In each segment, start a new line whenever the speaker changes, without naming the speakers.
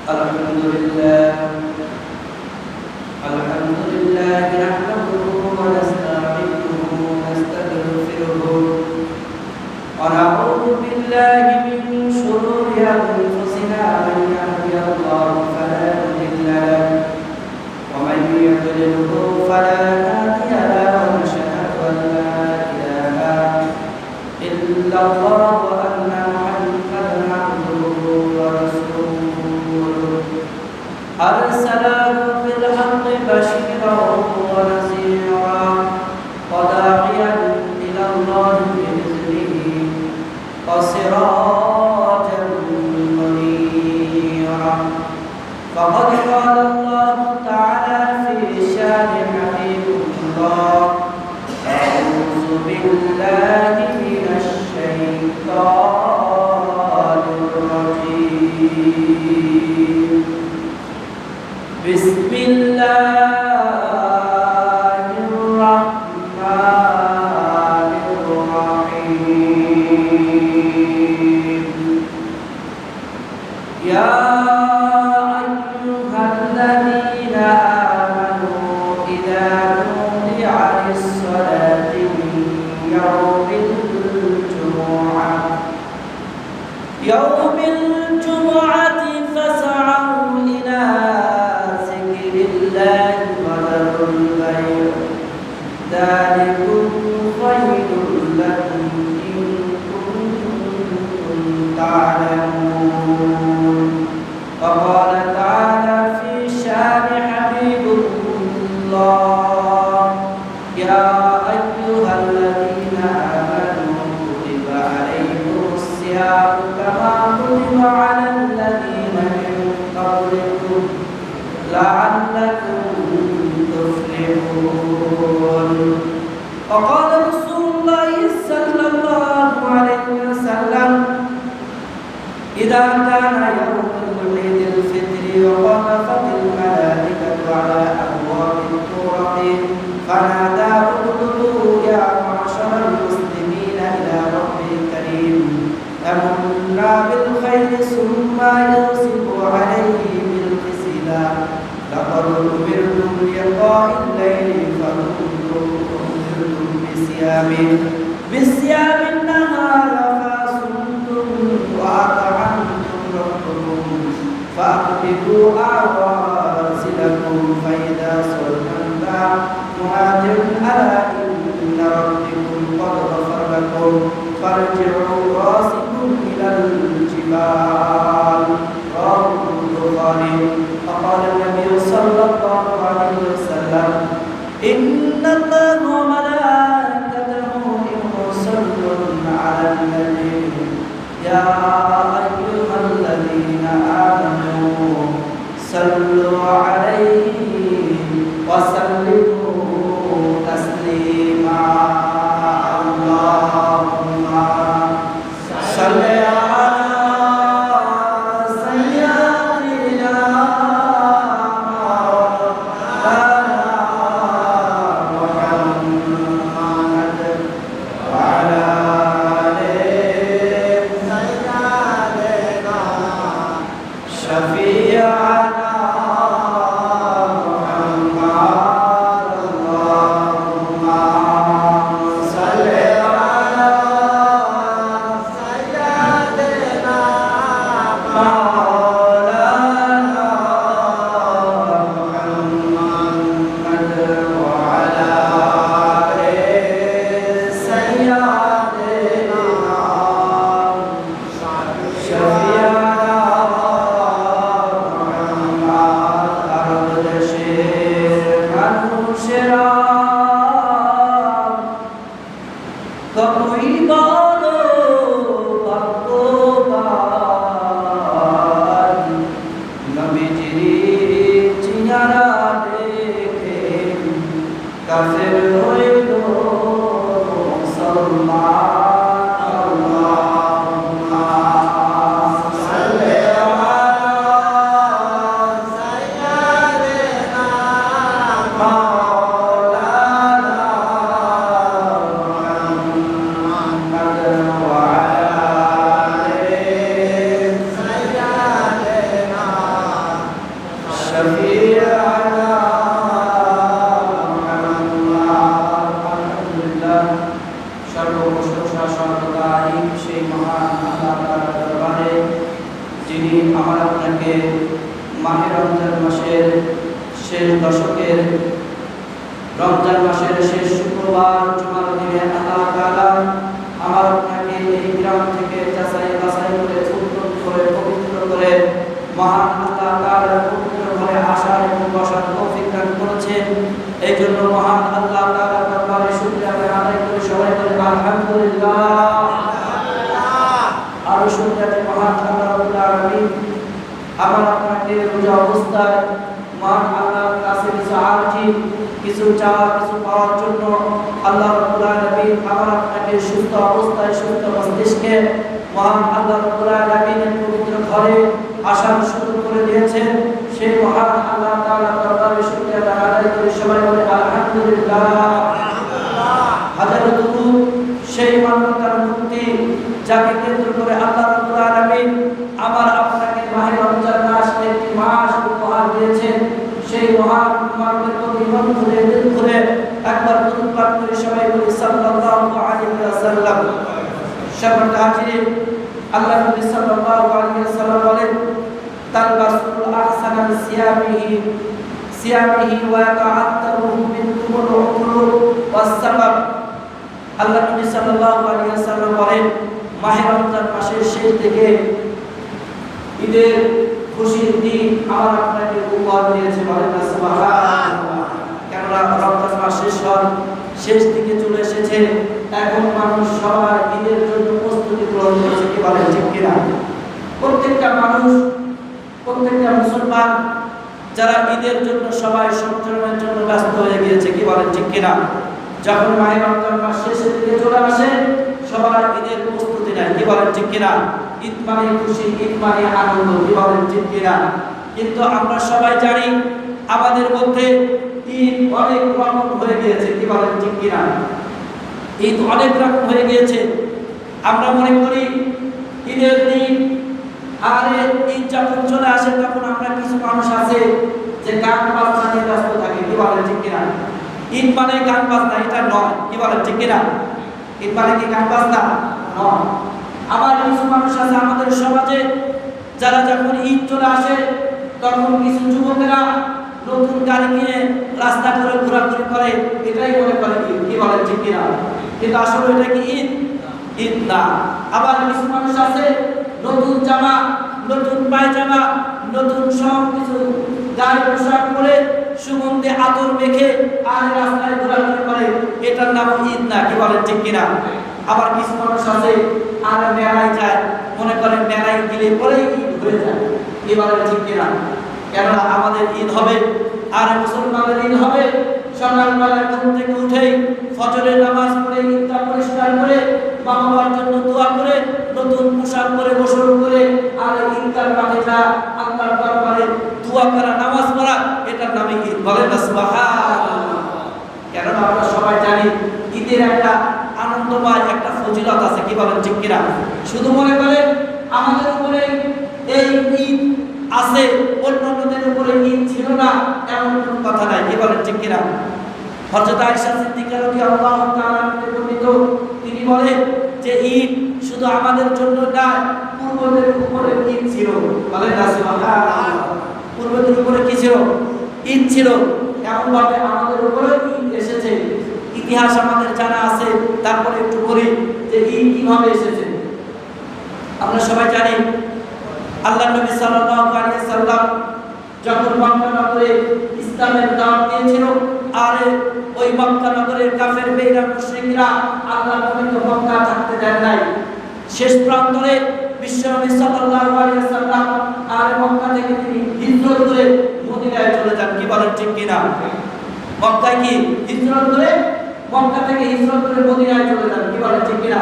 الحمد لله نحمده ونستعينه ونستغفره ونعوذ بالله من شرور أنفسنا من يهده الله فلا مضل له ومن يضلله فلا هادي له ونشهد أن لا إله إلا الله وأن محمدا عبده ورسوله أرسله بالحق بشيرا ونذيرا وداعيا إلى الله بإذنه وسراجا منيرا فقد قال الله تعالى في شان حبيب الله أعوذ بالله من الشيطان الرجيم بسم الله الرحمن الرحيم يا أيها الذين آمنوا إذا نودي للصلاة من يوم الجمعة فاسعوا إلى ذكر الله وذروا البيع ذلكم خير لكم إن كنتم تعلمون وقال تعالى في شان حبيب الله يا أيها الذين آمنوا كتب عليكم الصيام كما كتب على الذين من قبلكم لعلكم تفلحون وقال رسول الله صلى الله عليه وسلم إذا كان يوم عيد الفطر وقفت الملائكة على أبواب الطرق فنادى اغدوا يا معشر المسلمين إلى رب الكريم أمرنا بالخير ثم يوصف عليه بالقسلا لقد أمرتم بلقاء الليل فكنتم بصيام النهار فصمتم وأطعمتم ربكم فأقبلوا أعوازلكم فإذا صلت مهاجر ألا إن ربكم قد غفر لكم فارجعوا راسكم إلى الجبال رواه البخاري فقال النبي صلى الله عليه وسلم إن الله وملائكته يصلون على النبي يا أيها الذين آمنوا صلوا عليه وسلموا تسليما اللهم صل على سيدنا محمد وعلى آل سيدنا شفيعنا محمد اللهم صل على سيدنا مولانا محمد وعلى آل سيدنا شفيعنا যিনি আমার আপনাকে মাহে রমজান মাসের শেষ দশকের রমজান মাসের শেষ শুক্রবার জুমার দিনে আল্লাহ তাআলা আমার আপনাকে এই গ্রাম থেকে যাচাই বাছাই করে উত্তম করে পবিত্র করে মহান আল্লাহ তাআলার পবিত্র ঘরে আসার এবং বসার তৌফিক দান করেছেন। এই জন্য মহান আল্লাহ তাআলার দরবারে শুকরিয়া আদায় করে সবাই বলে আলহামদুলিল্লাহ। আরো শুকরিয়া মহান আল্লাহ রাব্বুল আলামিন আমার আপনাকে রোজা অবস্থায় মহান আল্লাহর কাছে কিছু চাওয়া কিছু পাওয়ার জন্য আল্লাহ রাব্বুল আলামিন আমার আপনাকে সুস্থ অবস্থায় সুস্থ মস্তিষ্কে মহান আল্লাহ রাব্বুল আলামিনের পবিত্র ঘরে আসার সুযোগ করে দিয়েছেন। সেই মহান আল্লাহ তাআলার দরবারে শুকরিয়া আদায় করে সবাই বলে আলহামদুলিল্লাহ। হাজারো দুরূদ সেই মানবতার মুক্তি যাকে কেন্দ্র করে আল্লাহ রাব্বুল আলামিন আমার আপনাকে মাহে রমজান মাস একটি মাস উপহার দিয়েছেন। সেই মহান মানবের প্রতি মন খুলে দিল খুলে একবার দুরূদ পাঠ করে সবাই বলি সাল্লাল্লাহু আলাইহি ওয়াসাল্লাম। সম্মানিত হাজিরিন, আল্লাহ নবী সাল্লাল্লাহু আলাইহি ওয়াসাল্লাম বলেন তালবাসুল আহসানা সিয়ামিহি ওয়া তাআত্তাবুহু বিল উকুল ওয়াস সাবাব। আল্লাহ নবী সাল্লাল্লাহু আলাইহি ওয়াসাল্লাম বলেন মাহে রমজান মাসের শেষ দিকে ঈদের খুশির দিন আমার আপনাকে উপহার দিয়েছে, বলেন না সুবহানাল্লাহ। কেননা রমজান মাস শেষ দিকে চলে এসেছে, এখন মানুষ সবাই ঈদের জন্য প্রস্তুতি গ্রহণ করছে, কি বলেন ঠিক কিনা? প্রত্যেকটা মানুষ প্রত্যেকটা মুসলমান যারা ঈদের জন্য সবাই সঞ্চরণের জন্য ব্যস্ত হয়ে গিয়েছে, কি বলেন ঠিক কিনা? যখন মাহে রমজান মাস শেষের দিকে চলে আসে সবাই ঈদের প্রস্তুতি নেয়, কি বলেন ঠিক কিনা? ঈদ মানে খুশি, ঈদ মানে আনন্দ, কি বলেন ঠিক কিনা? কিন্তু আমরা সবাই জানি আমাদের মধ্যে ঈদ অনেক রকম হয়ে গিয়েছে, কি বলেন ঠিক কিনা? ঈদ অনেক রকম হয়ে গিয়েছে। আমরা মনে করি ঈদের দিন আর ঈদ যখন চলে আসে তখন আমরা কিছু মানুষ আছে যে গান বাজনা নিয়ে ব্যস্ত থাকে, কি বলেন ঠিক কিনা? ঈদ মানে গান বাজনা এটা নয়, কি বলেন ঠিক কিনা? ঈদ মানে কি গান বাজনা নয়। আবার কিছু মানুষ আছে আমাদের সমাজে যারা যখন ঈদ চলে আসে তখন কিছু যুবকেরা নতুন গাড়ি কিনে রাস্তা করে ঘোরাঘুরি করে, এটাই মনে করে ঈদ, কি বলেন ঠিক কিনা? কিন্তু আসলে এটা কি ঈদ? ঈদ না। আবার কিছু মানুষ আছে নতুন জামা, নতুন পায়জামা, নতুন সব কিছু গায়ে পোশাক পরে সুগন্ধি আতর মেখে আর রাস্তায় ঘোরাঘুরি করে, এটার নাম ঈদ না, কি বলেন ঠিক কিনা? আবার কিছু মানুষ আছে আর মেলায় যায়, মনে করেন মেলায় গেলে পরেই ঈদ হয়ে যায়, কি বলেন ঠিক কিনা? কেননা আমাদের ঈদ হবে আর মুসলমানদের ঈদ হবে সকালবেলায় ঘুম থেকে উঠেই ফজরের নামাজ পড়ে ঈদটা পরিষ্কার করে মা বাবার জন্য দোয়া করে নতুন পোশাক পরে গোসল করে আর ঈদগার মাঠে যা আল্লাহর দরবারে দোয়া করা, নামাজ পড়া, এটার নামে ঈদ, বলেন না সুবহানাল্লাহ। কেননা আমরা সবাই জানি ঈদের একটা আনন্দময় একটা ফজিলত আছে, কি বলেন ঠিক কিনা? শুধু মনে করেন আমাদের উপরে এই ঈদ আছে, অন্যদের উপরে ঈদ ছিল না এমন কোনো কথা নাই, কি বলেন ঠিক কিনা? হযরত আয়েশা সিদ্দিকা রাদিয়াল্লাহু তাআলা থেকে বর্ণিত, তিনি বলেন যে ঈদ শুধু আমাদের জন্য না, পূর্বদের উপরে ঈদ ছিল, বলেন না সুবহানাল্লাহ। পূর্বদের উপরে কি ছিল? ঈদ ছিল। এমন ভাবে আমাদের উপরে ঈদ এসেছে, ইতিহাস আমাদের জানা আছে। তারপরে একটু বলি যে ঈদ কিভাবে এসেছে। আমরা সবাই জানি আল্লাহ নবী সাল্লাল্লাহু আলাইহি ওয়াসাল্লাম যখন মক্কা নগরে ইসলামের দাওয়াত দিয়েছিল আর ওই মক্কা নগরের কাফের বেঈরা মুশরিকরা আল্লাহর নবীকে মক্কা থাকতে দেন নাই। শেষ প্রান্তরে বিশ্বনবী সাল্লাল্লাহু আলাইহি ওয়াসাল্লাম আর মক্কা থেকে তিনি হিজরত করে মদিনায় চলে যান, কি বলেন ঠিক কিনা? মক্কায় কি হিজরত করে, মক্কা থেকে হিজরত করে মদিনায় চলে যান, কি বলেন ঠিক কিনা?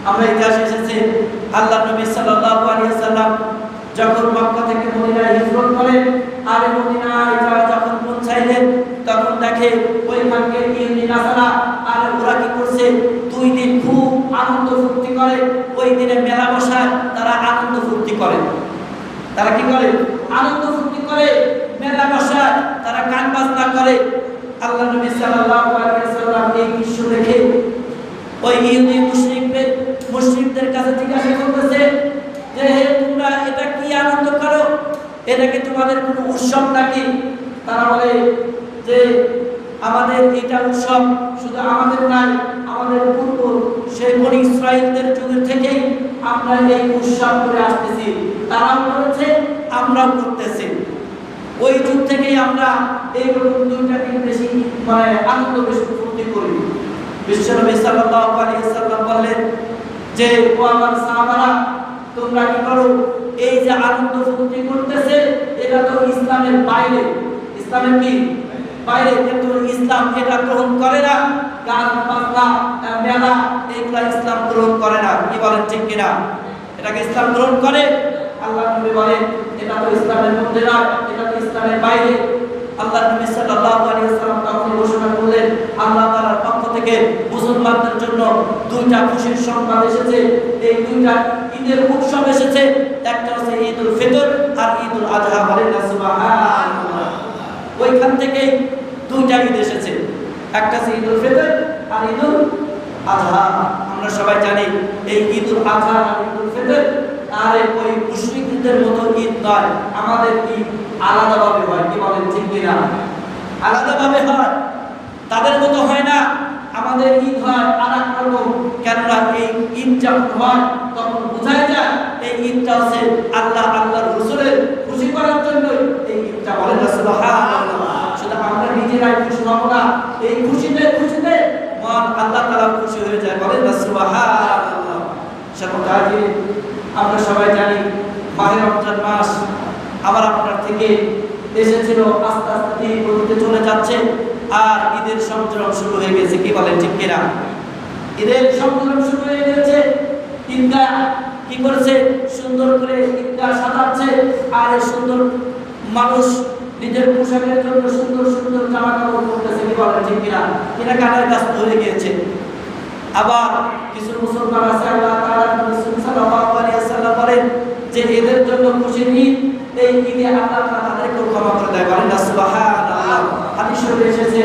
আমরা ইতিহাসে এসেছে আল্লাহ নবী সাল্লাল্লাহু আলাইহি ওয়াসাল্লাম যখন মক্কা থেকে মদিনায় হিজরত করেন আর মদিনায় যখন পৌঁছাইলেন তখন দেখে ওইখানকার ইহুদি নাসারা আর ওরা কি করছে, 2 দিন খুব আনন্দ ফুর্তি করে, ওই দিনে মেলা বসায়, তারা আনন্দ ফুর্তি করে। তারা কি করে? আনন্দ ফুর্তি করে, মেলা বসায়, তারা গান বাজনা করে। আল্লাহ নবী সাল্লাল্লাহু আলাইহি ওয়াসাল্লাম এই দৃশ্য দেখে ওই ইহুদি মুশরিকদের কাছে জিজ্ঞাসা করতেছে যে হে তোমরা এটা কি এটা কি তোমাদের কোনো উৎসব নাকি? তারা বলে যে আমাদের এটা উৎসব শুধু আমাদের নাই, আমাদের পূর্ব সেই বনি ইসরাঈলদের যুগের থেকেই আমরা এই উৎসব করে আসতেছি। তারাও করেছে, আমরাও করতেছি। ওই যুগ থেকেই আমরা এইরকম দুইটা দিন বেশি আনন্দ বেশি ফুর্তি করি। বিশ্বনবী সাল্লাল্লাহু আলাইহি ওয়াসাল্লাম বললেন যে ও আমার সাহাবারা, তোমরা কি করো? এই যে আনন্দ ফুর্তি করতেছে এটা তো ইসলামের বাইরে। ইসলামের কি বাইরে? কিন্তু ইসলাম এটা গ্রহণ করে না। গান বাজনা মেলা এগুলা ইসলাম গ্রহণ করে না। কি বলেন ঠিক কিনা? এটাকে ইসলাম গ্রহণ করে? আল্লাহ নবী বলেন এটা তো ইসলামের মধ্যে না, এটা তো ইসলামের বাইরে। আল্লাহ নবী সাল্লাল্লাহু আলাইহি ওয়াসাল্লাম তখন ঘোষণা করলেন আল্লাহ তাআলার পক্ষ থেকে মুসলমানদের জন্য দুইটা খুশির সংবাদ এসেছে। এই দুইটা ঈদের উৎসব এসেছে। একটা হচ্ছে ঈদুল ফিতর আর ঈদুল আযহা। বলেন সুবহানাল্লাহ। ওইখান থেকে দুইটা ঈদ এসেছে, একটা হচ্ছে ঈদুল ফিতর আর ঈদুল আযহা। আমরা সবাই জানি এই ঈদুল আযহা আর ঈদুল ফিতর আর ওই মুশরিকদের মতো ঈদ নয়, আমাদের ঈদ আলাদাভাবে হয়। কি বলেন ঠিক কিনা? আলাদাভাবে হয়, তাদের মতো হয় না। আমাদের ঈদ হয় আলাদা রকম। কেননা এই ঈদ যখন হয় তখন বোঝাই যায় এই ঈদটা হচ্ছে আল্লাহর রাসূলের খুশি করার জন্য এই ঈদটা। বলেন সুবহানাল্লাহ। শুধু আমরা নিজেরাই খুশি হব না, এই খুশিতে মহান আল্লাহ তাআলা খুশি হয়ে যায়। বলেন সুবহানাল্লাহ। সর্বদাই আমরা সবাই জানি মাহে রমজান মাস আবার আপনার থেকে এসেছিল, আস্তে আস্তে দিন গতিতে চলে যাচ্ছে আর ঈদের সংযোজন শুরু হয়ে গেছে। কি বলেন ঠিক কিনা? ঈদের সংযোজন শুরু হয়ে গেছে। ঈদগাহ কি করেছে? সুন্দর করে ঈদগাহ সাজাচ্ছে আর সুন্দর মানুষ নিজের পোশাকের জন্য সুন্দর সুন্দর জামা কাপড় পরতেছে। কি বলেন ঠিক কিনা? কেনাকাটার ব্যস্ত হয়ে গিয়েছে। আবার কিছু মুসলমান আছে আল্লাহ তাআলা রাসূল সাল্লাল্লাহু আলাইহি ওয়াসাল্লাম বলেন যে এদের জন্য খুশির ঈদ, এই ঈদে আল্লাহ তাআলা তাদেরকে ক্ষমা করে দেয়। বলেন সুবহানাল্লাহ। হাদিস শরীফে এসেছে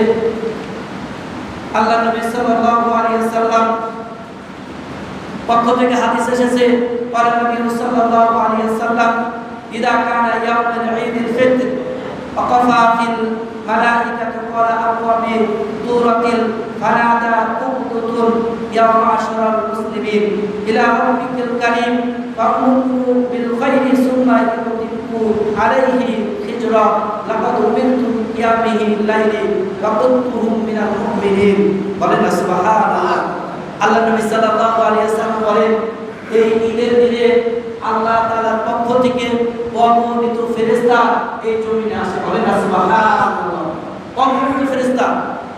আল্লাহ নবী সাল্লাল্লাহু আলাইহি ওয়াসাল্লাম পক্ষ থেকে হাদিস এসেছে বলেন নবী সাল্লাল্লাহু আলাইহি ওয়াসাল্লাম ইদা কানা ইয়াউমুল ঈদিল ফিতর ওয়াকাফা ফিল মালাইকাতু ক্বালা আবওয়াবি তুরাতিল ফানাদা উকতুতুন ইয়া মাশারাল মুসলিমিন ইলা রাব্বিকিল কারীম ফাকুতু বিল খাইরি সুম্মা ইউতিকু আলাইহি হিজরা লাকাদ উমিরতু কিয়ামিহি লাইলি ওয়াকুতুহুম মিনাল মুমিনিন। বলেন সুবহানাল্লাহ। আল্লাহ নবী সাল্লাল্লাহু আলাইহি ওয়াসাল্লাম বলেন এই ঈদের দিনে আল্লাহ তাআলার পক্ষ থেকে অগণিত ফেরেশতা এই জমিনে আসে। বলেন সুবহানাল্লাহ। অগণিত ফেরেশতা।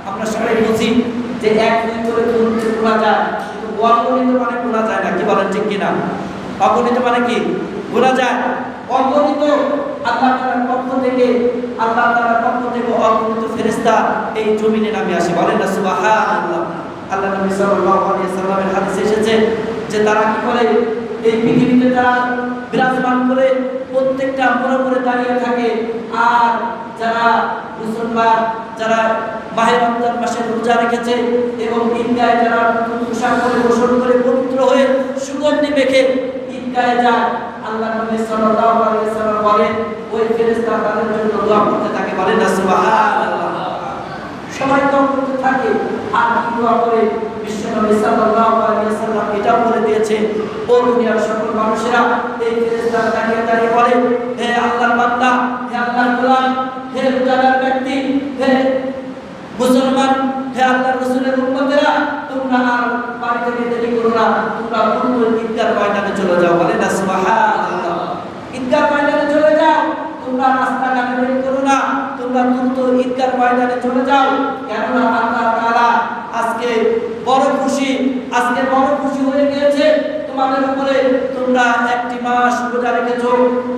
আমরা সবাই বুঝি যে এক দুই করে গুনতে বলা যায়, কিন্তু অগণিত মানে বলা যায় না। কি বলেন ঠিক কিনা? অগণিত মানে কি? বলা যায়। অগণিত আল্লাহ তাআলার পক্ষ থেকে অগণিত ফেরেশতা এই জমিনে নামে আসে। বলেন সুবহানাল্লাহ। আল্লাহ নবী সাল্লাল্লাহু আলাইহি ওয়াসাল্লামের হাদিসে এসেছে যে তারা কি করে? এই পৃথিবীতে তারা বিরাজমান করে প্রত্যেকটা মোড়ে দাঁড়িয়ে থাকে। আর যারা মুসলমান, যারা মাহে রমজান মাসে রোজা রেখেছে এবং ঈদগাহে যারা পোশাক পরে গোসল করে পবিত্র হয়ে সুগন্ধি মেখে ঈদগাহে যায়, আল্লাহ নবী সাল্লাল্লাহু আলাইহি ওয়াসাল্লাম বলেন ওই ফেরেশতা তাদের জন্য দোয়া করতে থাকে। বলেন সুবহানাল্লাহ। সবাই দোয়া করতে থাকে। আর কি দোয়া করে? বিশ্বনবী সাল্লাল্লাহু আলাইহি ওয়াসাল্লাম এটা বলে দিয়েছে ও দুনিয়ার সকল মানুষেরা এই ফেরেশতারা দাঁড়িয়ে বলে হে আল্লাহর বান্দা, হে আল্লাহর গোলাম, হে রোজাদার ব্যক্তি, হে মুসলমান, হে আল্লাহর রাসূলের উম্মতেরা, তোমরা আর বাড়ি থেকে দেরি করো না, তোমরা দ্রুত ঈদগাহ ময়দানে চলে যাও। বলেন সুবহানাল্লাহ। ঈদগাহ ময়দানে চলে যাও, তোমরা রাস্তাঘাটে দেরি করো না, তোমরা দ্রুত ঈদগাহ ময়দানে চলে যাও। কেননা আল্লাহ তাআলা আজকে বড় খুশি হয়ে গিয়েছে তোমাদের উপরে। তোমরা একটি মাস রোজা রেখেছো,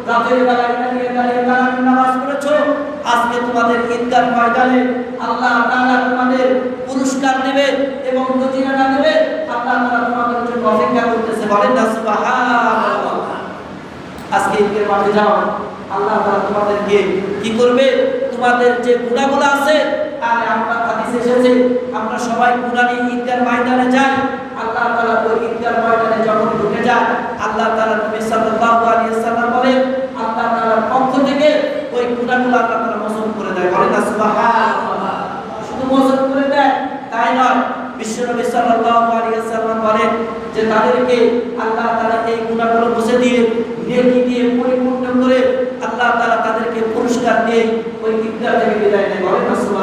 রাতের বেলায় দাঁড়িয়ে তারাবির নামাজ পড়েছো। আজকে তোমাদের ঈদগাহ ময়দানে আল্লাহ তাআলা তোমাদের পুরস্কার দেবে এবং নজিরানা দেবে। আল্লাহ তাআলা তোমাদের জন্য অপেক্ষা করতেছে। বলেন সুবহানাল্লাহ। আজকে ঈদের মাঠে যাও, আল্লাহ তাআলা তোমাদেরকে কি করবে? তোমাদের যে গুনাহগুলো আছে, আর আমরা হাদিসে এসেছে আমরা সবাই গুনাহ নিয়ে ঈদগাহ ময়দানে যাই। আল্লাহ তাআলা ওই ঈদগাহ ময়দানে যখন ঢুকে যায়, আল্লাহ তাআলা নবী সাল্লাল্লাহু আলাইহি ওয়াসাল্লাম বলেন আল্লাহ তাআলার পক্ষ থেকে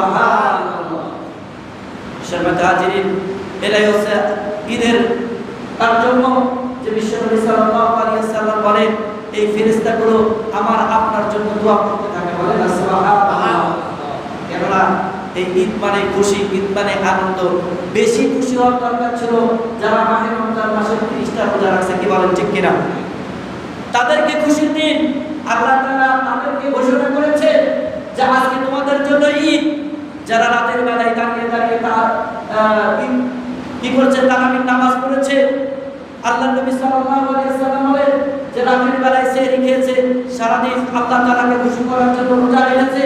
সুবহানাল্লাহ। সম্মানিত হাজিরিন, এটাই হচ্ছে ঈদের তারতম্য, যে বিশ্বনবী সাল্লাল্লাহু আলাইহি ওয়াসাল্লাম বলেন এই ফেরেশতাগুলো আমার আপনার জন্য দোয়া করতে থাকে, বলেন সুবহানাল্লাহ। কেননা এই ঈদ মানে খুশি, ঈদ মানে আনন্দ। বেশি খুশি হওয়ার দরকার ছিল যারা মাহে রমজান মাসের 30টা রোজা রাখছে, কি বলেন ঠিক কিনা? তাদেরকে খুশির দিন আল্লাহ তাআলা তাদেরকে ঘোষণা করেছে যে আজকে তোমাদের জন্য ঈদ। যারা রাতের বেলায় দাঁড়িয়ে দাঁড়িয়ে তার কি করছে, তারাবির নামাজ পড়েছে। আল্লাহ নবী সাল্লাল্লাহু আলাইহি ওয়াসাল্লাম বলেন যে রাতের বেলায় সেহরি খেয়েছে, সারা দিন আল্লাহ তাআলাকে খুশি করার জন্য রোজা রেখেছে,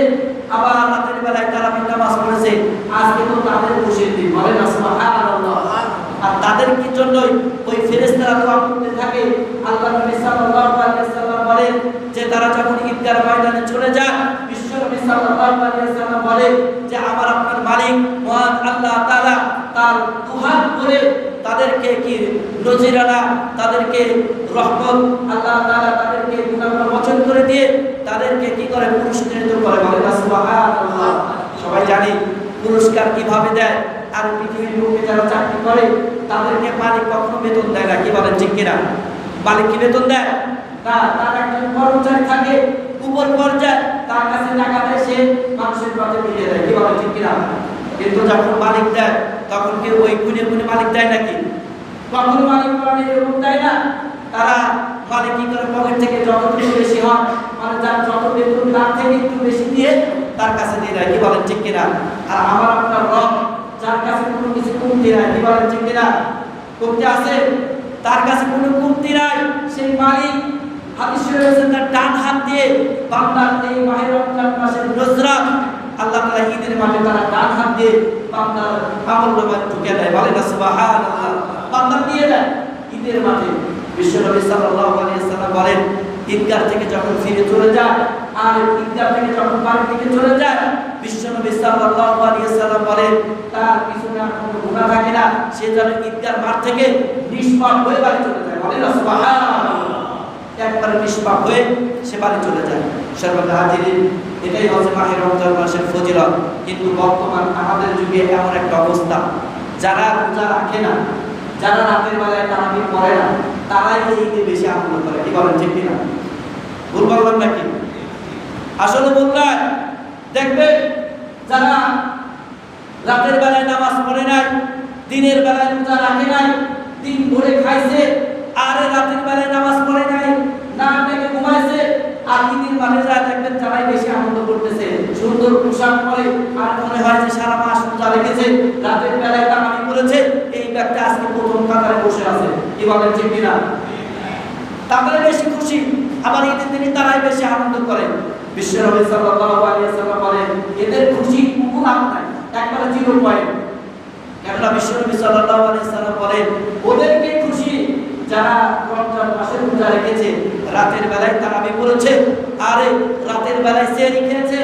আবার রাতের বেলায় তারাবির নামাজ পড়েছে। আজকে তো তাদের খুশির দিন, বলেন সুবহানাল্লাহ। আর তাদের কি জন্যই ওই ফেরেশতারা দোয়া করতে থাকে। আল্লাহ নবী সাল্লাল্লাহু আলাইহি ওয়াসাল্লাম বলেন যে তারা যখন ঈদগাহ ময়দানে চলে যায়, বিশ্ব নবী সাল্লাল্লাহু আলাইহি ওয়াসাল্লাম বলেন যে আমার আপনার মালিক মহান আল্লাহ তাআলা তার দুহাত করে তাদেরকে কি নজিরানা, তাদেরকে রহমত, আল্লাহ তাআলা তাদেরকে গুনাহ মোচন করে দিয়ে তাদেরকে কি করে পুরস্কৃত করে, বলেন সুবহানাল্লাহ। সবাই জানি পুরস্কার কিভাবে দেয়। আর পৃথিবীর লোকে যারা চাকরি করে তাদেরকে মালিক কখনো বেতন দেয় না, কি বলেন ঠিক কিনা? মালিক কি বেতন দেয় না, তার একজন কর্মচারী থাকে উপর পর্যায়ে, তার কাছে টাকা দেয়, সে মানুষের পথে মিলিয়ে দেয়, কি বলেন ঠিক কিনা? কিন্তু যখন মালিক দেয় তখন কি ওই গুণে গুণে মালিক দেয় নাকি? কখনো মালিক করেন এরকম দেয় না। তারা মালিক কি করে পকেট থেকে যতটুকু বেশি হয়, মানে যার যত বেতন তার থেকে একটু বেশি দিয়ে তার কাছে দিয়ে দেয়, কি বলেন ঠিক কিনা? আর আমার আপনার রব যার কাছে কোনো কিছু কমতি নাই, কি বলেন ঠিক কিনা? কমতি আছে, তার কাছে কোনো কমতি নাই। সেই মালিক হাদিস রয়েছে তার ডান হাত দিয়ে বান্দার এই মাহে রমজান মাসের নুসরাত আল্লাহ তাআলা ঈদের মাঠে তারা ডান হাত দিয়ে বান্দার আমলনামা ঢুকিয়ে দেয়, বলেন সুবহানাল্লাহ। বান্দা দিয়ে দেয় ঈদের মাঠে। বিশ্বনবী সাল্লাল্লাহু আলাইহি ওয়াসাল্লাম বলেন ঈদগাহ থেকে যখন ফিরে চলে যায়, আর ঈদগাহ থেকে যখন বাড়ি থেকে চলে যায়, বিশ্বনবী সাল্লাল্লাহু আলাইহি ওয়াসাল্লাম বলেন তার পিছনে আর কোনো গুনাহ থাকে না, সে যেন ঈদগাহ মাঠ থেকে নিষ্পাপ হয়ে বাড়ি চলে যায়, বলেন সুবহানাল্লাহ। একবার নিষ্পাপ হয়ে সে বাড়ি চলে যায়। সর্বদা হাজিরিন, এটাই হচ্ছে মাহে রমজান মাসের ফজিলত। কিন্তু বর্তমান আমাদের যুগে এমন একটা অবস্থা, যারা রোজা রাখে না, যারা রাতের বেলায় তারাবি পড়ে না, তারাই এই ঈদে বেশি আনন্দ করে, কি বলেন ঠিক কিনা? ভুল বললাম নাকি? আসলে বললাম, দেখবেন যারা রাতের বেলায় নামাজ পড়ে নাই, দিনের বেলায় রোজা রাখে নাই, দিন ভরে খাইছে, আর রাতের বেলায় নামাজ পড়ে নাই, না ডেকে ঘুমাইছে, আর ঈদের মাঠে যায় দেখবেন তারাই বেশি আনন্দ করতেছে। সুন্দর পোশাক পরে, আর মনে হয় যে সারা মাস রোজা রেখেছে, রাতের বেলায় তারাবি করেছে, এই ব্যক্তি আজকে প্রথম কাতারে বসে আছে, কি বলেন ঠিক কিনা? তারাই বেশি খুশি, আবার ঈদের দিনে তারাই বেশি আনন্দ করে। বিশ্বনবী সাল্লাল্লাহু আলাইহি ওয়াসাল্লাম বলেন এদের খুশি কোনো লাভ নাই, একবারে 0 পয়েন্ট। কেননা বিশ্বনবী সাল্লাল্লাহু আলাইহি ওয়াসাল্লাম বলেন ওদেরকে খুশি যারা রমজান মাসে রোজা রেখেছে, রাতের বেলায় তারাবি পড়েছে, আর রাতের বেলায় সেহরি খেয়েছে,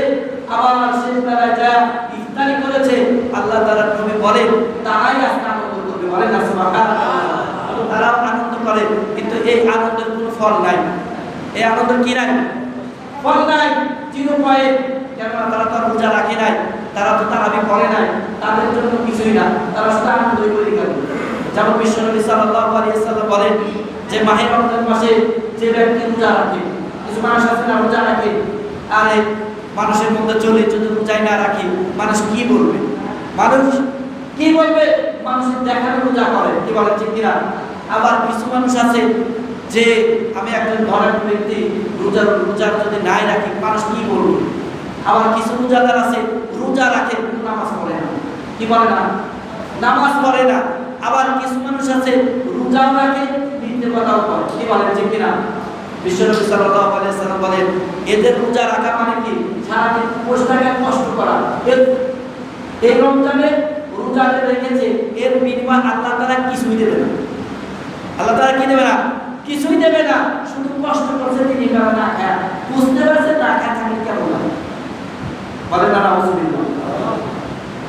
আবার শেষ বেলায় যা ইফতারি করেছে। আল্লাহ তাআলা নবী বলেন তারাই আজকে আনন্দ করবে, বলেন সুবহানাল্লাহ। তারাও আনন্দ করে, কিন্তু এই আনন্দের কোনো ফল নাই। এই আনন্দের কি নাই? ফল নাই, 0 পয়েন্ট। কেননা তারা তো রোজা রাখে নাই, তারা তো তারাবি পড়ে নাই, তাদের জন্য কিছুই না, তারা শুধু আনন্দই করে গেল। যেমন বিশ্বনবী সাল্লাল্লাহু আলাইহি ওয়াসাল্লাম বলেন যে মাহে রমজান মাসে যে ব্যক্তি রোজা রাখে, কিছু মানুষ আছে না রোজা রাখে, আর মানুষের মধ্যে চলে যদি রোজাই না রাখে, মানুষ কি বলবে? মানুষ কি বলবে? মানুষের দেখানো রোজা করে, কি বলে ঠিক কিনা? আবার কিছু মানুষ আছে যে আমি একজন ধরেন ব্যক্তি রোজা যদি নাই রাখি, মানুষ কি বলবে? আবার কিছু রোজাদার আছে রোজা রাখে, নামাজ পড়ে না, কি বলে না? নামাজ পড়ে না। আবার কিছু মানুষ আছে রোজাও রাখে, মিথ্যে কথাও বলে, কি বলেন ঠিক কিনা? বিশ্বনবী সাল্লাল্লাহু আলাইহি ওয়াসাল্লাম বলেন এদের রোজা রাখা মানে কি? সারাদিন পোস্টাকে কষ্ট করা। এই রমজানে রোজা রেখেছে, এর বিনিময় আল্লাহ তাআলা কিছুই দেবে না। আল্লাহ তাআলা কি দেবে না? কিছুই দেবে না। শুধু কষ্ট করছে তিনি, কারণ না খায়, বুঝতে পারছে না খায় থাকলে কেমন লাগে, বলেন না নাউজুবিল্লাহ।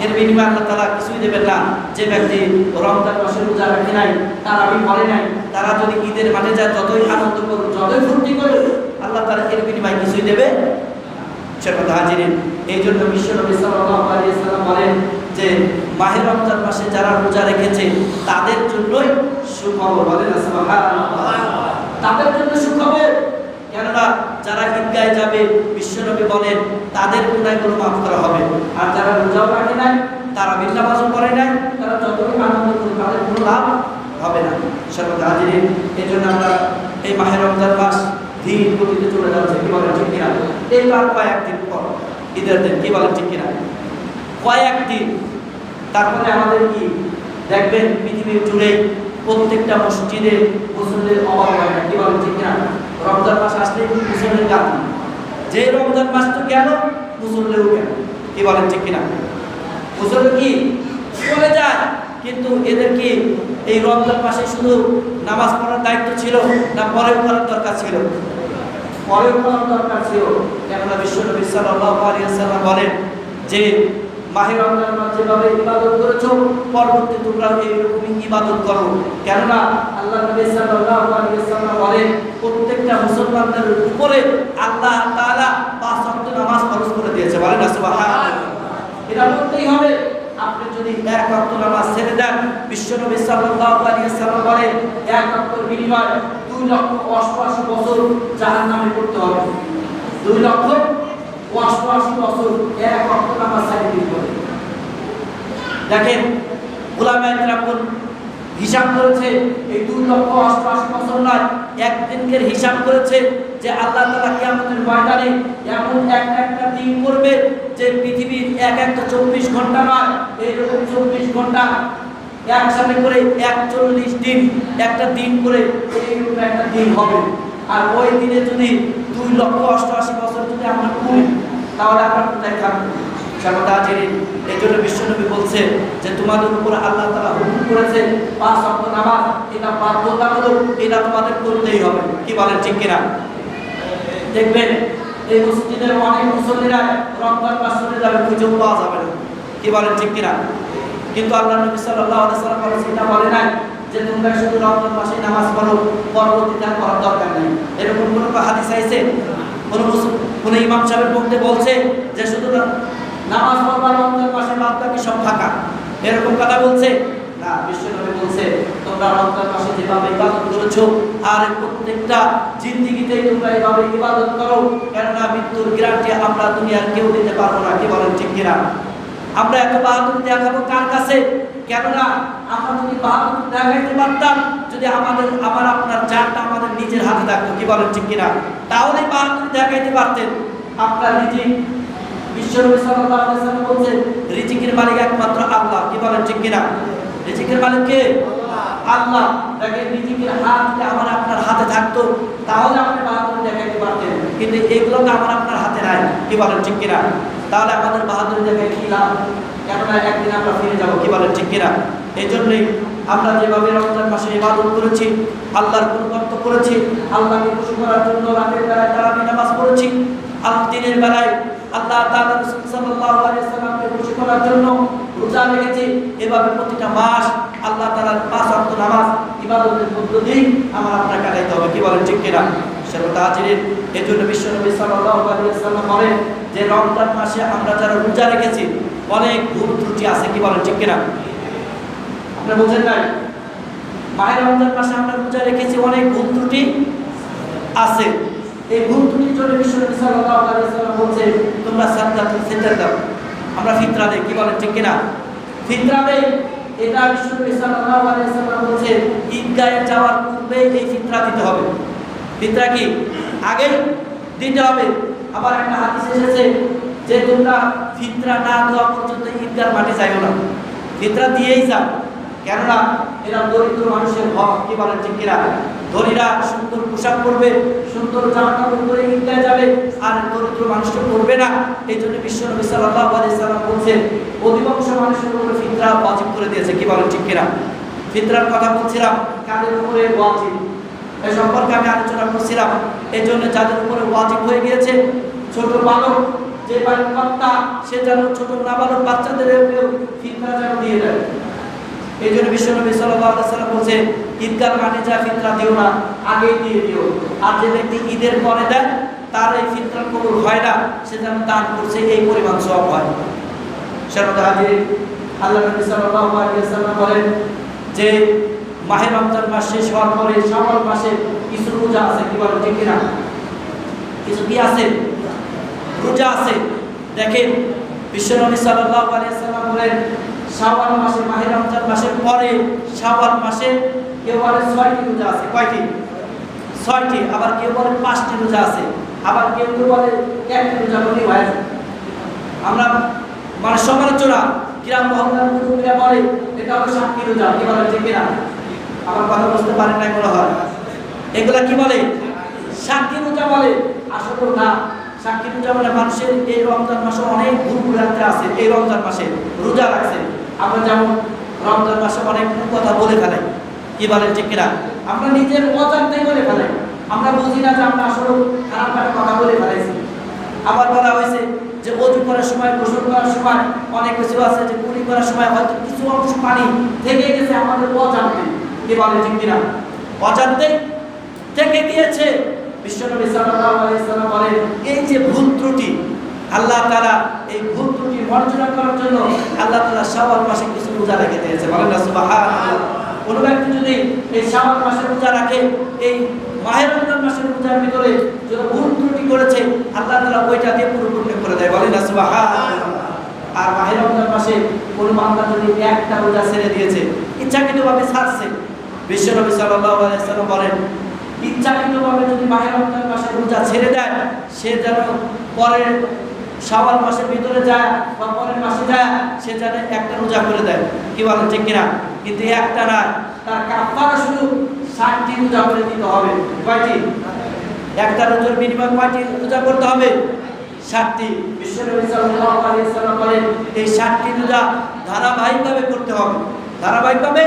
এর বিনিময়ে আল্লাহ তাআলা কিছুই দেবেন না। যে ব্যক্তি রমজান মাসে রোজা রাখে নাই, তারাবি পড়ে নাই, তারা যদি ঈদের মাঠে যায়, যতই আনন্দ করুক, যতই ফুর্তি করুক, আল্লাহ তাআলা এর বিনিময়ে কিছুই দেবে। সেটা হাজিরিন, এই জন্য বিশ্বনবী সাল্লাল্লাহু আলাইহি ওয়াসাল্লাম বলেন যে মাহে রমজান মাসে যারা রোজা রেখেছে তাদের জন্যই সুখবর। বলেন সুবহানাল্লাহ, তাদের জন্য সুখবর। কেননা যারা ঈদগাহে যাবে বিশ্বনবী বলেন তাদের গুনাহগুলো মাফ করা হবে, আর যারা রোজাও রাখে নাই, তারা নামাজও পড়ে নাই, তারা যতই আনন্দ করুক তাদের কোনো লাভ হবে না। সেটা হাজিরিন, এই জন্য আমরা এই মাহে রমজান মাস ধীর গতিতে চলে যাচ্ছে, কি বলেন ঠিক কিনা? এই তার কয়েকদিন পর ঈদের দিন, কি বলেন ঠিক কিনা? কয়েকদিন তারপরে আমাদের কি দেখবেন পৃথিবীর জুড়ে প্রত্যেকটা মসজিদে মুসল্লির অভাব হয় না, কি বলেন ঠিক কিনা? রমজান মাস আসলে মুসল্লির গান, যে রমজান মাস তো গেল মুসল্লিরও গেল, কি বলেন ঠিক কিনা? মুসল্লি কি চলে যায়, কিন্তু এদের কি এই রমজান মাসে শুধু নামাজ পড়ার দায়িত্ব ছিল না পরেও করার দরকার ছিল? পরেও করার দরকার ছিল। কেননা বিশ্বনবী সাল্লাল্লাহু আলাইহি ওয়াসাল্লাম বলেন যে মাহে রমজান মাস যেভাবে ইবাদত করেছো পরবর্তী তোমরা এইরকমই ইবাদত করো। কেননা আল্লাহ নবী সাল্লাল্লাহু আলাইহি ওয়াসাল্লাম বলেন প্রত্যেকটা মুসলমানদের উপরে আল্লাহ তাআলা 5 ওয়াক্ত নামাজ ফরজ করে দিয়েছে। বলেন সুবহানাল্লাহ, এটা বলতেই হবে। আপনি যদি এক ওয়াক্ত নামাজ ছেড়ে দেন, বিশ্বনবী সাল্লাল্লাহু আলাইহি ওয়াসাল্লাম বলেন এক ওয়াক্তের বিনিময়ে 2,88,000 বছর জাহান্নামে পড়তে হবে। 2,88,000 বছর এক ওয়াক্ত নামাজ ছেড়ে দিতে হবে। দেখেন উলামায়ে কেরাম হিসাব করেছে এই 2,88,000 বছর নয়, একদিনকের হিসাব করেছে যে আল্লাহ তাআলা কিয়ামতের ময়দানে এমন একটা দিন করবে যে পৃথিবীর একটা 24 ঘন্টা নয়, এইরকম 24 ঘন্টা একসাথে করে 41 দিন একটা দিন করে এইরকম একটা দিন হবে। আর ওই দিনে যদি 2,88,000 বছর যদি আমরা করি তাহলে আমরা কোথায় থাকবো? এই জন্য বিশ্বনবী বলছে যে তোমাদের উপর আল্লাহ তাআলা হুকুম করেছে 5 ওয়াক্ত নামাজ, এটা বাধ্যতামূলক, এটা তোমাদের করতেই হবে, কি বলেন ঠিক কিনা? দেখবেন এই মসজিদের অনেক মুসল্লিরা রমজান মাস চলে যাবে, খুঁজেও পাওয়া যাবে না, কি বলেন ঠিক কিনা? কিন্তু আল্লাহ নবী সাল্লাল্লাহু আলাইহি ওয়াসাল্লাম এটা বলে নাই যে তোমরা শুধু রমজান মাসে নামাজ পড়ো, পরবর্তীতে আর পড়ার দরকার নেই। এরকম কোনো হাদিস আছে? কোন ইমাম সাহেবের বক্তব্যে বলছে যে শুধু নামাজ পড়বা রমজান মাসে, বাদ বাকি সব ফাঁকা, এরকম কথা বলছে না। বিশ্বনবী বলছে তোমরা রমজান মাসে যেভাবে ইবাদত করেছো আর প্রত্যেকটা জিন্দেগিতেই তোমরা এইভাবে ইবাদত করো, কেননা মৃত্যুর গ্যারান্টি আমরা দুনিয়ার কেউ দিতে পারবো না, কি বলেন ঠিক কিনা? আমরা এত বাহাদুরি দেখাবো কার কাছে? কেননা আমরা যদি বাহাদুরি দেখাইতে পারতাম, যদি আমার আপনার জানটা আমাদের নিজের হাতে থাকতো, কি বলেন ঠিক কিনা? তাহলে বাহাদুরি দেখাইতে পারতেন। আপনার রিজিক, বিশ্বনবী সাল্লাল্লাহু আলাইহি ওয়াসাল্লাম বলেন রিজিকের মালিক একমাত্র আল্লাহ, কি বলেন ঠিক কিনা? রিজিকের মালিক কে? আল্লাহ। দেখেন রিজিকের হাত যদি আমার আপনার হাতে থাকতো তাহলে আপনি বাহাদুরি দেখাইতে পারতেন, কিন্তু এগুলো তো আমার আপনার হাতে নাই, কি বলেন ঠিক কিনা? তাহলে আমাদের বাহাদুরি দেখাই কি লাভ? কেননা একদিন আমরা ফিরে যাব, কি বলেন ঠিক কিনা? এই জন্যই আমরা যেভাবে রমজান মাসে ইবাদত করেছি, আল্লাহর গুণগান করেছি, আল্লাহকে খুশি করার জন্য রাতের বেলায় তারাবি নামাজ পড়েছি, আর দিনের বেলায় আল্লাহ তাআলা রাসূল সাল্লাল্লাহু আলাইহি ওয়াসাল্লামকে খুশি করার জন্য রোজা রেখেছি। এভাবে প্রতিটা মাস আল্লাহ তাআলার 5 ওয়াক্ত নামাজ ইবাদতের মধ্য দিয়ে আমার আপনার কাটাইতে হবে, কি বলেন ঠিক কিনা? সেটা হাজিরিন, এই জন্য বিশ্বনবী সাল্লাল্লাহু আলাইহি ওয়াসাল্লাম বলেন যে রমজান মাসে আমরা যারা রোজা রেখেছি অনেক ভুল ত্রুটি আছে, কি বলেন ঠিক কিনা? আপনারা বুঝেন নাই? মাহে রমজান মাসে আমরা রোজা রেখেছি অনেক ভুল ত্রুটি আছে। এই ভুল ত্রুটির জন্য বিশ্বনবী সাল্লাল্লাহু আলাইহি ওয়াসাল্লাম বলছে তোমরা সাদকাতুল ফিতর দাও, আমরা ফিতরা দেই, কি বলেন ঠিক কিনা? ফিতরা দেই, এটা বিশ্বনবী সাল্লাল্লাহু আলাইহি ওয়াসাল্লাম বলছে ঈদগাহে যাওয়ার পূর্বে এই ফিতরা দিতে হবে। ফিতরা কি আগে দিতে হবে। আবার একটা হাদিস এসেছে যে তোমরা ফিতরা না দেওয়া পর্যন্ত ঈদগার মাঠে যাইও না, ফিতরা দিয়েই যাও, কেননা এরা দরিদ্র মানুষের হক, কি বলেন ঠিক কিনা? ধনীরা সুন্দর পোশাক পরবে, সুন্দর জামা কাপড় পরে ঈদগাহে যাবে, আর দরিদ্র মানুষটা পরবে না। এই জন্য বিশ্বনবী সাল্লাল্লাহু আলাইহি ওয়াসাল্লাম বলছেন অধিকাংশ মানুষের উপরে ফিতরা ওয়াজিব করে দিয়েছে, কি বলেন ঠিক কিনা? ফিতরার কথা বলছিলাম কাদের উপরে ওয়াজিব, এই সম্পর্কে আমি আলোচনা করছিলাম। এই জন্য যাদের উপরে ওয়াজিব হয়ে গিয়েছে, ছোট বালক যে বাড়ির কর্তা সে যেন ছোট নাবালক বাচ্চাদের ফিতরা যেন দিয়ে দেয়। এই জন্য বিশ্বনবী সাল্লাল্লাহু আলাইহি ওয়াসাল্লাম বলেছেন ঈদগার মাঠে যা ফিতরা দিও না, আগে দিয়ে দিও। আর যে ব্যক্তি ঈদের পরে দেয় তার এই ফিতরা কবুল হয় না, সে যেন দান করছে এই পরিমাণ সওয়াব হয়। সেরকম হাজির আল্লাহ নবী সাল্লাল্লাহু আলাইহি ওয়াসাল্লাম বলেন যে মাহে রমজান মাস শেষ হওয়ার পরে শাওয়াল মাসে কিছু রোজা আছে, কি বলেন ঠিক কিনা? কিছু কি আছে? রোজা আছে। দেখেন বিশ্বনবী সাল্লাল্লাহু আলাইহি ওয়াসাল্লাম বলেন শাওয়াল মাসে, মাহে রমজান মাসের পরে শাওয়াল মাসে কেউ বলে 6টি রোজা আছে। কয়টি? 6টি। আবার কেউ বলে 5টি রোজা আছে, আবার কেউ বলে 1টি রোজা বলেই হয়। আমরা মানে সমালোচনা গ্রাম মহল্লার মুরব্বীরা বলে এটা হলো 7টি রোজা, কি বলে ঠিক কিনা? আমার কথা বুঝতে পারেন না মনে হয়। এগুলা কি বলে? 7টি রোজা বলে। আসলে না, 7টি রোজা বলে মানুষের এই রমজান মাসে অনেক ভুলভ্রান্তি আছে। এই রমজান মাসে রোজা রাখছে, আমরা যেমন রমজান মাসে অনেক কথা বলে ফেলাই, কি বলেন ঠিক কিনা? আমরা নিজের অজান্তেই বলে ফেলাই, আমরা বুঝি না যে আমরা আসলে খারাপ খারাপ কথা বলে ফেলাইছি। আবার বলা হয়েছে যে ওযু করার সময়, গোসল করার সময় অনেক কিছু আছে যে কুলি করার সময় হয়তো কিছু অংশ পানি থেকে গেছে আমাদের অজান্তে, কি বলেন ঠিক কিনা? অজান্তে থেকে গিয়েছে। বিশ্বনবী সাল্লাল্লাহু আলাইহি ওয়াসাল্লাম বলেন এই যে ভুল ত্রুটি, আল্লাহ তাআলা এই ভুল ত্রুটি মার্জনা করার জন্য আল্লাহ তাআলা শাওয়াল মাসে কিছু রোজা রেখে দিয়েছে। বলেন না সুবহানাল্লাহ। কোন ব্যক্তি যদি এই শাওয়াল মাসে রোজা রাখে, এই মাহে রমজান মাসের রোজার ভিতরে যত ভুল ত্রুটি করেছে আল্লাহ তাআলা ওইটা দিয়ে পরিপূর্ণ করে দেয়। বলেন না সুবহানাল্লাহ। আর মাহে রমজান মাসে কোন বান্দা যদি একটা রোজা ছেড়ে দিয়েছে, ইচ্ছাকৃতভাবে ছাড়ছে, বিশ্বনবী সাল্লাল্লাহু আলাইহি ওয়াসাল্লাম বলেন ইচ্ছাকৃতভাবে যদি মাহে রমজান মাসে রোজা ছেড়ে দেয়, সে যেন পরের শাওয়াল মাসের ভিতরে যায় বা পরের মাসে যায়, সে যেন একটা রোজা করে দেয়, কি বলেন ঠিক কিনা? কিন্তু একটা না, তার কাফারা শুধু 60টি রোজা করে দিতে হবে। কয়টি? একটা রোজার বিনিময়ে কয়টি রোজা করতে হবে? 60টি। বিশ্বনবী সাল্লাল্লাহু আলাইহি ওয়াসাল্লাম বলেন এই 60টি রোজা ধারাবাহিকভাবে করতে হবে, ধারাবাহিকভাবে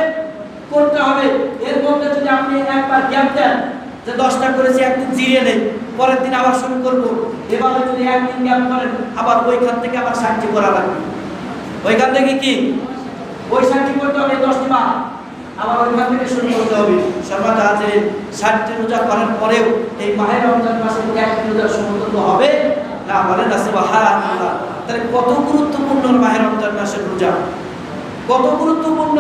করতে হবে। এর মধ্যে যদি আপনি একবার গ্যাপ দেন যে 10টা করেছি, একদিন জিরিয়ে নেই, পরের দিন আবার শুরু করব, এভাবে যদি একদিন গ্যাপ করেন আবার ওইখান থেকে আবার 60টি করা লাগবে। ওইখান থেকে কি ওই 60টি করতে হবে, 10টি বার আবার ওইখান থেকে শুরু করতে হবে। সর্বদা যে 60টি রোজা করার পরেও এই মাহে রমজান মাসে একটি রোজা সমতুল্য হবে না। বলেন না সুবহানাল্লাহ। তাহলে কত গুরুত্বপূর্ণ মাহে রমজান মাসের রোজা, কত গুরুত্বপূর্ণ।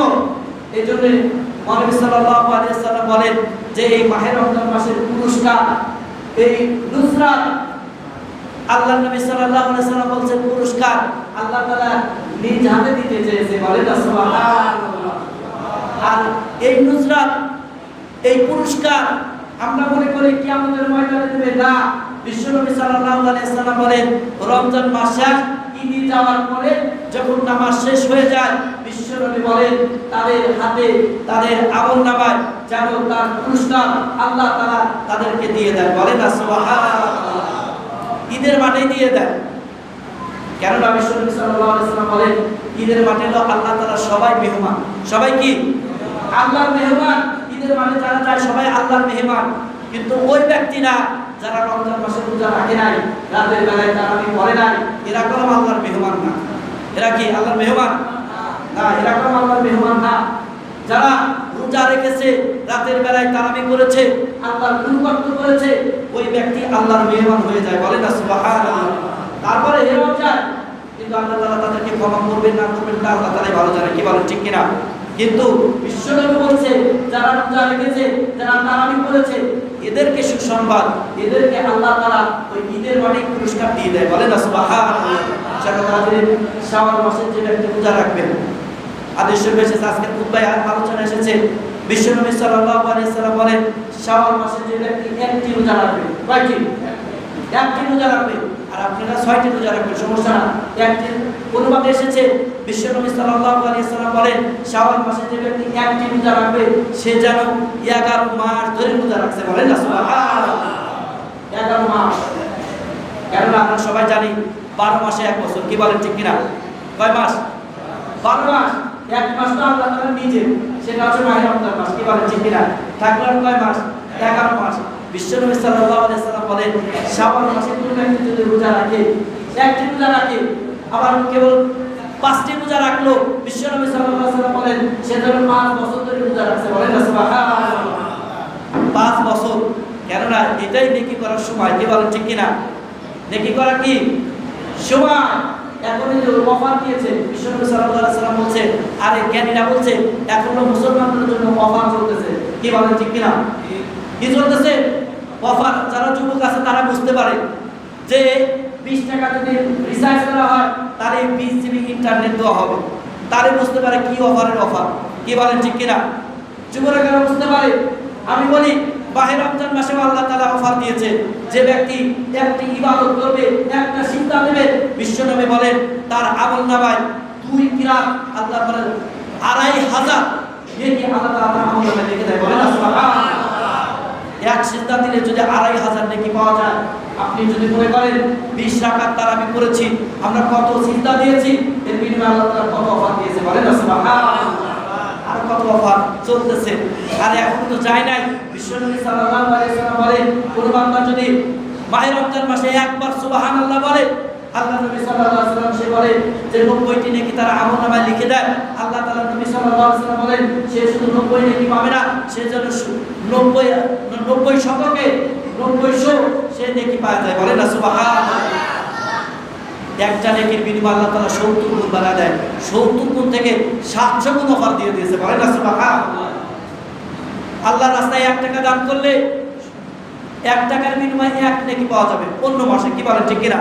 এই জন্য নবী সাল্লাল্লাহু আলাইহি ওয়াসাল্লাম বলেন যে এই মাহে রমজান মাসের পুরস্কার, এই নুসরাত, আল্লাহ নবী সাল্লাল্লাহু আলাইহি ওয়াসাল্লাম বলেন পুরস্কার আল্লাহ তাআলা নিজ হাতে দিতে চেয়েছে। বলেন না সুবহানাল্লাহ। আর এই নুসরাত, এই পুরস্কার আমরা মনে করি কিয়ামতের ময়দানে দেবে না। বিশ্বনবী সাল্লাল্লাহু আলাইহি ওয়াসাল্লাম বলেন রমজান মাসে ঈদে যাওয়ার পরে যখন নামাজ শেষ হয়ে যায়, বিশ্বনবী বলেন তাদের হাতে তাদের আমলনামায় যেন তার পুরস্কার আল্লাহ তাআলা তাদেরকে দিয়ে দেন। বলেন না সুবহানাল্লাহ। ঈদের মাঠে দিয়ে দেন। কেননা বিশ্বনবী সাল্লাল্লাহু আলাইহি ওয়াসাল্লাম বলেন ঈদের মাঠে তো আল্লাহ তাআলা সবাই মেহমান। সবাই কি? আল্লাহর মেহমান। ঈদের মাঠে যারা যায় সবাই আল্লাহর মেহমান। কিন্তু ওই ব্যক্তি না যারা রমজান মাসে রোজা রাখে নাই, রাতের বেলায় তারাবি পড়ে নাই, এরা কোনো আল্লাহর মেহমান না। এরা কি আল্লাহর মেহমান? না, এরা কোনো আল্লাহর মেহমান না। যারা রোজা রেখেছে, রাতের বেলায় তারাবি করেছে, আল্লাহর গুণগান করেছে, ওই ব্যক্তি আল্লাহর মেহমান হয়ে যায়। বলেন না সুবহানাল্লাহ। তারপরে হেরেও যায়, কিন্তু আল্লাহ তাআলা তাদেরকে ক্ষমা করবেন না করবেন তা আল্লাহ তাআলাই ভালো জানেন। কি বলেন ঠিক কিনা? কিন্তু বিশ্বনবী বলছে যারা রোজা রেখেছে, যারা তারাবি করেছে, এদেরকে সুসংবাদ, এদেরকে আল্লাহ তাআলা ওই ঈদের মাঠে পুরস্কার দিয়ে দেয়। বলেন না সুবহানাল্লাহ। শাওয়াল মাসে যে ব্যক্তি রোজা রাখবেন, আদেশ এসেছে, আজকের খুতবায় আলোচনা এসেছে, বিশ্বনবী সাল্লাল্লাহু আলাইহি ওয়াসাল্লাম বলেন শাওয়াল মাসে যে ব্যক্তি একটি রোজা রাখবে, কয়টি? একটি রোজা রাখবে। আর আপনারা 6টি রোজা রাখবেন, সমস্যা না। একটি অনুবাদে এসেছে বিশ্বনবী সাল্লাল্লাহু আলাইহি ওয়াসাল্লাম বলেন শাওয়াল মাসে যে ব্যক্তি একটি রোজা রাখবে সে যেন 11 মাস ধরে রোজা রাখছে। বলেন না সুবহানাল্লাহ। 11 মাস। কেননা আমরা সবাই জানি 12 মাসে 1 বছর। কি বলেন ঠিক কিনা? কয় মাস? 12 মাস। এক মাস তো আল্লাহ তাআলা নিজে, সেটা হচ্ছে মাহে রমজান মাস। কি বলেন ঠিক কিনা? থাকলো আর কয় মাস? 11 মাস। বিশ্বনবী সাল্লাল্লাহু আলাইহি ওয়াসাল্লাম বলেন শাওয়াল মাসে কোনো ব্যক্তি যদি রোজা রাখে, একটি রোজা রাখে, আবার কেবল 5টি রোজা রাখলো, বিশ্বনবী সাল্লাল্লাহু আলাইহি ওয়াসাল্লাম বলেন সে যেন 5 বছর ধরে রোজা রাখছে। বলেন না সুবহানাল্লাহ। 5 বছর কেননা এটাই নেকি করার সময়, কি বলেন ঠিক কিনা? নেকি করা কি সময়। এখন এই যে অফার দিয়েছে বিশ্বনবী সাল্লাল্লাহু আলাইহি সাল্লাম বলছে, আরে জ্ঞানীরা বলছে এখনো মুসলমানদের জন্য অফার চলতেছে, কি বলেন ঠিক কিনা? কি চলতেছে? অফার। যারা যুবক আছে তারা বুঝতে পারে যে 20 টাকা যদি রিচার্জ করা হয় তার এই 20 জিবি ইন্টারনেট দেওয়া হবে, তারে বুঝতে পারে কি অফারের অফার, কি বলেন ঠিক কিনা? যুবকেরা বুঝতে পারে। আমি বলি মাহে রমজান মাসে আল্লাহ তাআলা অফার দিয়েছে, যে ব্যক্তি একটি ইবাদত করবে, একটা সিজদা দেবে, বিশ্বনবী বলেন তার আমলনামায় 2 কিরাত আল্লাহ বলেন 2500 নেকি আল্লাহ তাআলা তার আমলনামায় লিখে দেয়। বলেন সুবহানাল্লাহ। এক সিজদা দিলে যদি 2500 নেকি পাওয়া যায়, আপনি যদি মনে করেন 20 রাকাত তারাবি করেছি, আমরা কত সিজদা দিয়েছি, এর বিনিময়ে আল্লাহ তাআলা কত অফার দিয়েছে। বলেন সুবহানাল্লাহ। আর কত অফার চলতেছে। আর এখন তো যায় নাই। বিশ্বনবী সাল্লাল্লাহু আলাইহি ওয়াসাল্লাম বলেন, কোন বান্দা যদি মাহে রমজান মাসে একবার সুবহানাল্লাহ বলে, আল্লাহ নবী সাল্লাল্লাহু আলাইহি ওয়াসাল্লাম সে বলে যে 90টি নেকি তার আমলনামায় লিখে দেয়। আল্লাহ তাআলা নবী সাল্লাল্লাহু আলাইহি ওয়াসাল্লাম বলেন সে শুধু 90 নেকি পাবে না, সে যেন 90 শতকে 900 সে নেকি পায় যায়। বলেন না সুবহানাল্লাহ। একটা নেকির বিনিময়ে আল্লাহ তাআলা 70 গুণ বাড়া দেয়। 70 গুণ থেকে 700 গুণ অফার দিয়ে দিয়েছে। বলেন না সুবহানাল্লাহ। আল্লাহর রাস্তায় 1 টাকা দান করলে 1 টাকার বিনিময়ে 1 নেকি পাওয়া যাবে অন্য মাসে, কি বলেন ঠিক কিনা?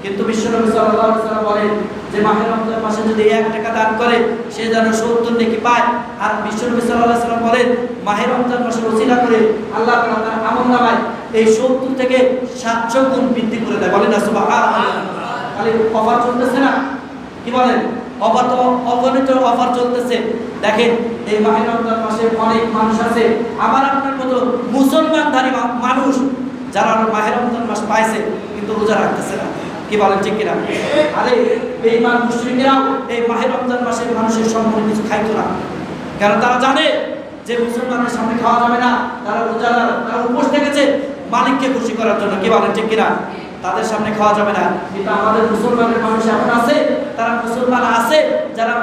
কিন্তু বিশ্বনবী সাল্লাল্লাহু আলাইহি ওয়াসাল্লাম বলেন যে মাহে রমজান মাসে যদি 1 টাকা দান করে সে যেন 70 নেকি পায়। আর বিশ্বনবী সাল্লাল্লাহু আলাইহি ওয়াসাল্লাম বলেন মাহে রমজান মাসের ওসিলা করে আল্লাহ তাআলা তার আমলনামায় এই 70 থেকে 700 গুণ বৃদ্ধি করে দেয়। বলেন না সুবহানাল্লাহ। খালি অফার চলতেছে না, কি বলেন? অফার তো অগণিত অফার চলতেছে। দেখেন এই মাহে রমজান মাসে অনেক মানুষ আছে আমার আপনার মতো মুসলমানধারী মানুষ, যারা মাহে রমজান মাস পাইছে কিন্তু রোজা রাখতেছে না, কি বলেন ঠিক কিনা? আরে বেঈমান মুশরিকরাও এই মাহে রমজান মাসে মানুষের সম্পর্কে কিছু খাইতো না, কারণ তারা জানে যে মুসলমানের সামনে খাওয়া যাবে না। তারা রোজাদার, তারা উপোস থেকেছে মালিককে খুশি করার জন্য, কি বলেন ঠিক কিনা? তাদের সামনে খাওয়া যাবে না। কিন্তু আমাদের মুসলমানের মানুষ এখন আছে, তারা মুসলমান আছে যারা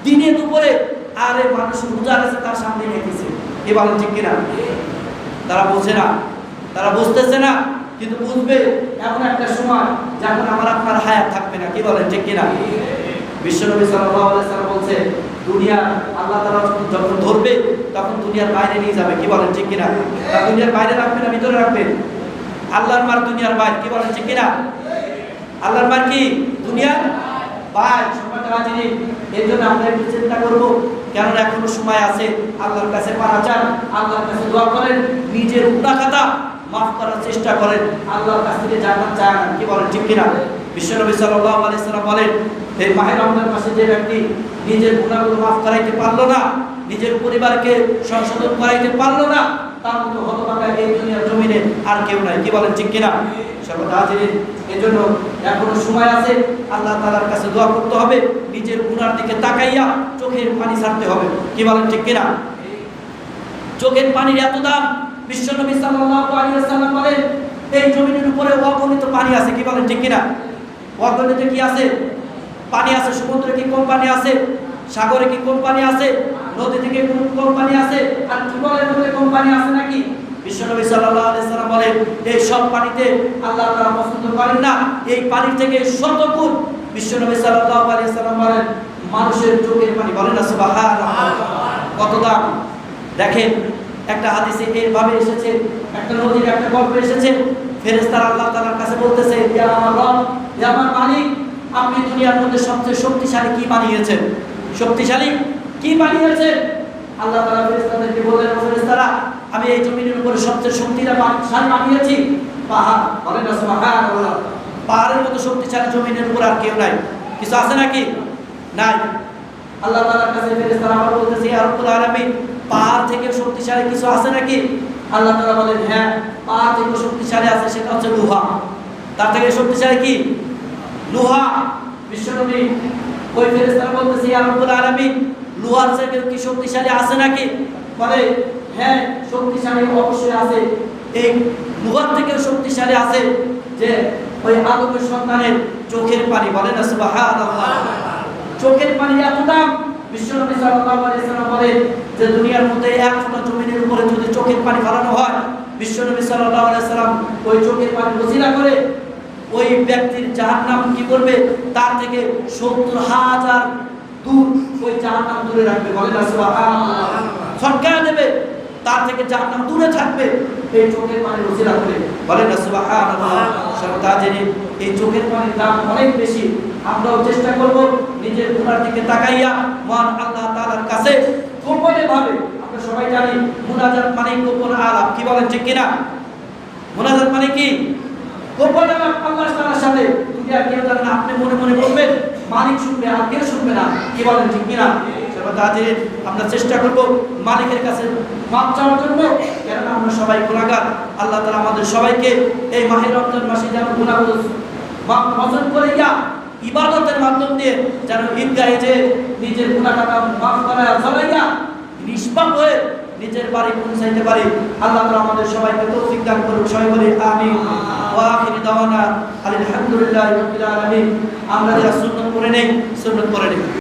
দিনে দুপুরে আরে মানুষ রোজা আছে তার সামনে রেখেছে, কি বলেন ঠিক কিনা? তারা বোঝে না, তারা বুঝতেছে না, কিন্তু বুঝবে এমন একটা সময় যখন আমার আপনার হায়াত থাকবে না, কি বলেন ঠিক কিনা? বিশ্বনবী সাল্লাল্লাহু আলাইহি ওয়াসাল্লাম বলছে দুনিয়া আল্লাহ তাআলা যখন ধরবে তখন দুনিয়ার বাইরে নিয়ে যাবে, কি বলেন ঠিক কিনা? তা দুনিয়ার বাইরে রাখবে না ভিতরে রাখবে? আল্লাহর মার দুনিয়ার বাইরে, কি বলেন ঠিক কিনা? আল্লাহর মার কি দুনিয়ার বাইরে। সময়টা হাজিরি, এই জন্য আমরা একটু চিন্তা করব, কেন এখনো সময় আছে। আল্লাহর কাছে পানা চান, আল্লাহর কাছে দোয়া করেন, নিজের গুনাহ খাতা মাফ করার চেষ্টা করেন, আল্লাহর কাছ থেকে জান্নাত চান, কি বলেন ঠিক কিনা? বিশ্বনবী সাল্লাল্লাহু আলাইহি ওয়াসাল্লাম বলেন এই মাহে রমজান মাসে যে ব্যক্তি নিজের গুনাহগুলো মাফ করাইতে পারলো না, নিজের পরিবারকে সংশোধন করাইতে পারলো না, তার মতো হতভাগা এই দুনিয়ার জমিনে আর কেউ নাই, কি বলেন ঠিক কিনা? সর্বদা হাজির। এজন্য এখনো সময় আছে, আল্লাহ তাআলার কাছে দোয়া করতে হবে, নিজের গুনার দিকে তাকাইয়া চোখের পানি ছাড়তে হবে, কি বলেন ঠিক কিনা? চোখের পানির এত দাম। বিশ্বনবী সাল্লাল্লাহু আলাইহি ওয়াসাল্লাম বলেন এই জমিনের উপরে অগণিত পানি আছে, কি বলেন ঠিক কিনা? অগণিত কি আছে? পানি আছে। সমুদ্রে কি কম পানি আছে? সাগরে কি কম পানি আছে? নদী থেকে কম পানি আছে? আর টিউবওয়েলের মধ্যে কম পানি আছে নাকি? বিশ্বনবী সাল্লাল্লাহু আলাইহি ওয়াসাল্লাম বলেন এই সব পানিতে আল্লাহ তাআলা পছন্দ করেন না, এই পানি থেকে শতগুণ বিশ্বনবী সাল্লাল্লাহু আলাইহি ওয়াসাল্লাম বলেন মানুষের চোখের পানি। বলেন না সুবহানাল্লাহ। কত দাম দেখেন। একটা হাদিসে এইভাবে এসেছে, একটা নদীর একটা গল্প এসেছে, ফেরেশতারা আল্লাহ তাআলার কাছে বলতেছে ইয়া আমার রব, ইয়া আমার মালিক, আপনি দুনিয়ার মধ্যে সবচেয়ে শক্তিশালী কি বানিয়েছেন? শক্তিশালী কি বানিয়েছেন? আল্লাহ তাআলা ফেরেশতাদেরকে বললেন ফেরেশতারা আমি এই জমিনের উপরে সবচেয়ে শক্তিশালী বানিয়েছি পাহাড়। বলেন না সুবহানাল্লাহ। পাহাড়ের মতো শক্তিশালী জমিনের উপর আর কেউ নাই। কিছু আছে নাকি? নাই। আল্লাহ তাআলার কাছে ফেরেশতারা আবার বলতেছে ইয়া রাব্বুল আলামিন, পাহাড় থেকে শক্তিশালী কিছু আছে নাকি? আল্লাহ তাআলা বলেন হ্যাঁ, পাহাড় থেকে শক্তিশালী আছে, সেটা হচ্ছে লোহা। তার থেকে শক্তিশালী কি? লোহা। বিশ্বনবী ওই ফেরেশতারা বলতেছে ইয়া রাব্বুল আলামিন, লোহার থেকে কি শক্তিশালী আছে নাকি? বলে হ্যাঁ, শক্তিশালী অবশ্যই আছে। এই লোহার থেকে শক্তিশালী আছে যে ওই আদমের সন্তানের চোখের পানি। বলেন না সুবহানাল্লাহ। চোখের পানি এত দাম। বিশ্বনবী সাল্লাল্লাহু আলাইহি ওয়াসাল্লাম বলেন যে দুনিয়ার মধ্যে এক ফোঁটা জমিনের উপরে যদি চোখের পানি ফেলানো হয় বিশ্বনবী সাল্লাল্লাহু আলাইহি সাল্লাম ওই চোখের পানি ওসিলা করে ওই ব্যক্তির জাহান্নাম কি করবে, তার থেকে 70,000 দূর ওই জাহান্নাম দূরে রাখবে। বলেন না সুবহানাল্লাহ। সরকার দেবে, তার থেকে জাহান্নাম দূরে থাকবে এই চোখের পানি ওসিলা করে। বলেন না সুবহানাল্লাহ। সর্বদা জেনে এই চোখের পানির দাম অনেক বেশি। আমরাও চেষ্টা করব নিজের গুনার দিকে তাকাইয়া মহান আল্লাহ তাআলার কাছে গোপনে ভাবে, আমরা সবাই জানি মুনাজাত মানে গোপন আলাপ, কি বলেন ঠিক কিনা? মুনাজাত মানে কি? গোপন আলাপ আল্লাহ তাআলার সাথে। দুনিয়া কেউ জানে না, আপনি মনে মনে বলবেন, মালিক শুনবে আর কেউ শুনবে না, কি বলেন ঠিক কিনা? সর্বদা জেনে আমরা চেষ্টা করব মালিকের কাছে মাপ চাওয়ার জন্য, কেননা আমরা সবাই গুনাহগার। আল্লাহ তাআলা আমাদের সবাইকে এই মাহে রমজান মাসে যেন গুনাহগুলো মাপ মোচন করে ইবাদতের মাধ্যম দিয়ে যেন ঈদগাহে যে নিজের গুনাহটা মাফ করায়া ফলাইয়া নিষ্পাপ হয়ে নিজের বাড়ি পৌঁছাইতে পারি। আল্লাহ তাআলা আমাদের সবাইকে তৌফিক দান করুন। সবাই বলি আমিন। ওয়া আখিরু দাওয়ানা আলহামদুলিল্লাহি রাব্বিল আলামিন। আমরা যারা সুন্নাত পড়ে নেই, সুন্নাত পড়ে নেই।